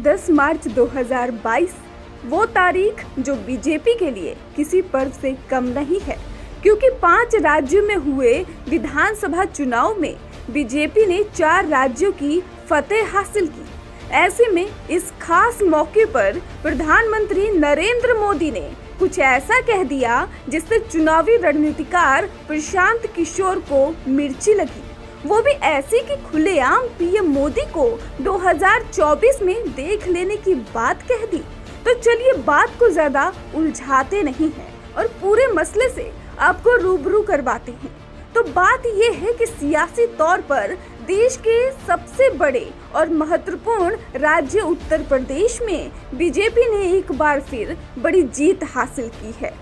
10 मार्च 2022 वो तारीख जो बीजेपी के लिए किसी पर्व से कम नहीं है, क्योंकि 5 राज्यों में हुए विधानसभा चुनाव में बीजेपी ने 4 राज्यों की फतेह हासिल की। ऐसे में इस खास मौके पर प्रधानमंत्री नरेंद्र मोदी ने कुछ ऐसा कह दिया जिससे चुनावी रणनीतिकार प्रशांत किशोर को मिर्ची लगी, वो भी ऐसी कि खुलेआम पीएम मोदी को 2024 में देख लेने की बात कह दी। तो चलिए बात को ज्यादा उलझाते नहीं हैं और पूरे मसले से आपको रूबरू करवाते हैं। तो बात ये है कि सियासी तौर पर देश के सबसे बड़े और महत्वपूर्ण राज्य उत्तर प्रदेश में बीजेपी ने एक बार फिर बड़ी जीत हासिल की है।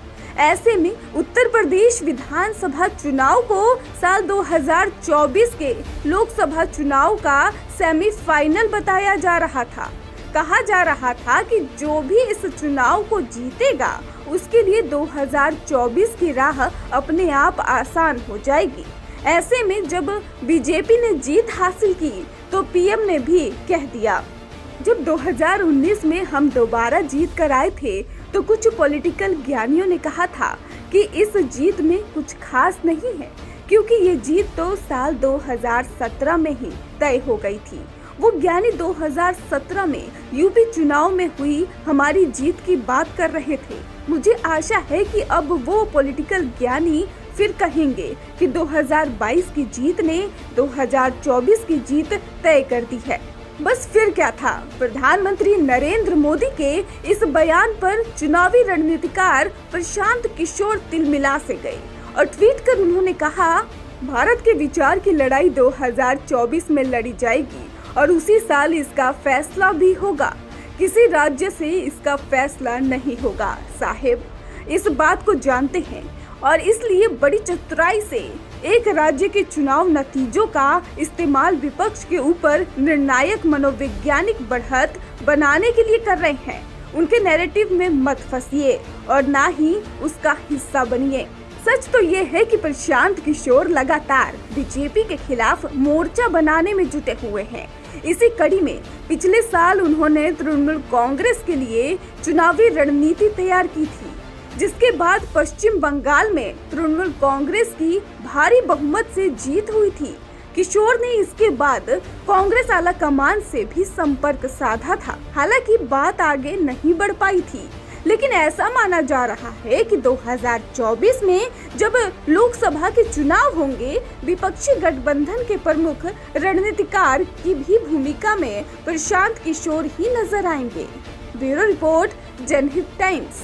ऐसे में उत्तर प्रदेश विधानसभा चुनाव को साल 2024 के लोकसभा चुनाव का सेमीफाइनल बताया जा रहा था। कहा जा रहा था कि जो भी इस चुनाव को जीतेगा उसके लिए 2024 की राह अपने आप आसान हो जाएगी। ऐसे में जब बीजेपी ने जीत हासिल की तो पीएम ने भी कह दिया, जब 2019 में हम दोबारा जीत कर आए थे तो कुछ पॉलिटिकल ज्ञानियों ने कहा था कि इस जीत में कुछ खास नहीं है, क्योंकि ये जीत तो साल 2017 में ही तय हो गई थी। वो ज्ञानी 2017 में यूपी चुनाव में हुई हमारी जीत की बात कर रहे थे। मुझे आशा है कि अब वो पॉलिटिकल ज्ञानी फिर कहेंगे कि 2022 की जीत ने 2024 की जीत तय कर दी है। बस फिर क्या था, प्रधानमंत्री नरेंद्र मोदी के इस बयान पर चुनावी रणनीतिकार प्रशांत किशोर तिलमिला से गए और ट्वीट कर उन्होंने कहा, भारत के विचार की लड़ाई 2024 में लड़ी जाएगी और उसी साल इसका फैसला भी होगा। किसी राज्य से इसका फैसला नहीं होगा साहिब, इस बात को जानते हैं और इसलिए बड़ी चतुराई से एक राज्य के चुनाव नतीजों का इस्तेमाल विपक्ष के ऊपर निर्णायक मनोवैज्ञानिक बढ़त बनाने के लिए कर रहे हैं। उनके नैरेटिव में मत फंसिए और ना ही उसका हिस्सा बनिए। सच तो ये है कि प्रशांत किशोर लगातार बीजेपी के खिलाफ मोर्चा बनाने में जुटे हुए हैं। इसी कड़ी में पिछले साल उन्होंने तृणमूल कांग्रेस के लिए चुनावी रणनीति तैयार की थी, जिसके बाद पश्चिम बंगाल में तृणमूल कांग्रेस की भारी बहुमत से जीत हुई थी। किशोर ने इसके बाद कांग्रेस आला कमान से भी संपर्क साधा था। हालांकि बात आगे नहीं बढ़ पाई थी, लेकिन ऐसा माना जा रहा है कि 2024 में जब लोकसभा के चुनाव होंगे, विपक्षी गठबंधन के प्रमुख रणनीतिकार की भी भूमिका में प्रशांत किशोर ही नजर आएंगे। ब्यूरो रिपोर्ट, जनहित टाइम्स।